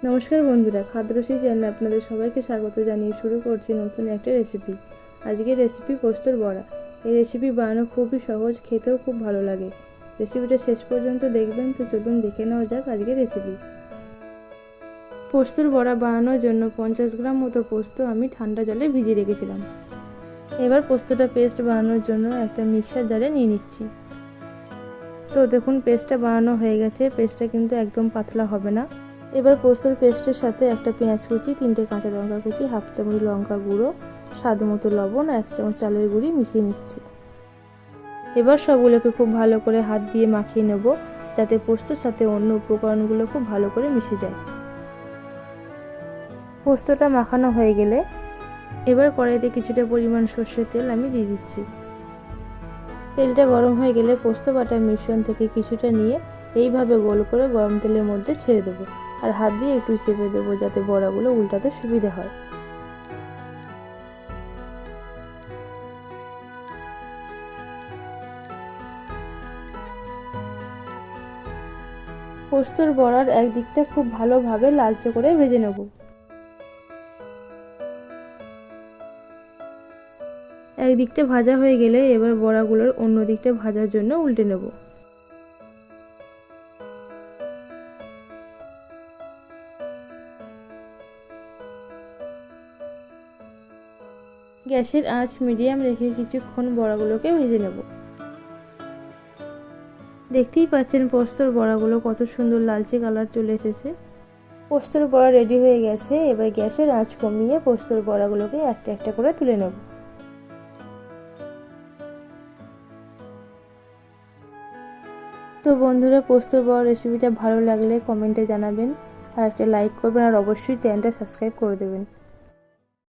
নমস্কার বন্ধুরা, খাদ্যরসিক চ্যানেলে আপনাদের সবাইকে স্বাগত জানিয়ে শুরু করছি নতুন একটা রেসিপি। আজকের রেসিপি পোস্তর বড়া। এই রেসিপি বানানো খুবই সহজ, খেতেও খুব ভালো লাগে। রেসিপিটা শেষ পর্যন্ত দেখবেন। তো চলুন দেখে নেওয়া যাক আজকের রেসিপি। পোস্তর বড়া বানানোর জন্য 50 গ্রাম মতো পোস্ত আমি ঠান্ডা জলে ভিজিয়ে রেখেছিলাম। এবার পোস্তটা পেস্ট বানানোর জন্য একটা মিক্সার জারে নিয়ে নিচ্ছি। তো দেখুন, পেস্টটা বানানো হয়ে গেছে। পেস্টটা কিন্তু একদম পাতলা হবে না। এবার পোস্তর পেস্টের সাথে একটা পেঁয়াজ কুচি, 3টে কাঁচা লঙ্কা কুচি, হাফ চামচ লঙ্কা গুঁড়ো, স্বাদ মতো লবণ, 1 চামচ চালের গুঁড়ি মিশিয়ে নিচ্ছি। এবার সবগুলোকে খুব ভালো করে হাত দিয়ে মাখিয়ে নেব, যাতে পোস্তর সাথে অন্য উপকরণগুলো খুব ভালো করে মিশে যায়। পোস্তটা মাখানো হয়ে গেলে এবার কড়াইতে কিছুটা পরিমাণ সর্ষের তেল আমি দিয়ে দিচ্ছি। তেলটা গরম হয়ে গেলে পোস্ত বাটার মিশ্রণ থেকে কিছুটা নিয়ে এইভাবে গোল করে গরম তেলের মধ্যে ছেড়ে দেবো, আর হাত দিয়ে একটু চেপে দেবো যাতে বড়াগুলো উল্টাতে সুবিধা হয়। পোস্তর বড়ার একদিকটা খুব ভালোভাবে লালচে করে ভেজে নেব। একদিকটা ভাজা হয়ে গেলে এবার বড়াগুলোর অন্য দিকটা ভাজার জন্য উল্টে নেব। গ্যাসের আঁচ মিডিয়াম রেখে কিছুক্ষণ বড়াগুলোকে ভেজে নেব। দেখতেই পাচ্ছেন পোস্তর বড়াগুলো কত সুন্দর লালচে কালার চলে এসেছে। পোস্তর বড়া রেডি হয়ে গেছে। এবার গ্যাসের আঁচ কমিয়ে পোস্তর বড়াগুলোকে একটা একটা করে তুলে নেব। তো বন্ধুরা, পোস্তর বড়া রেসিপিটা ভালো লাগলে কমেন্টে জানাবেন, আর একটা লাইক করবেন, আর অবশ্যই চ্যানেলটা সাবস্ক্রাইব করে দেবেন।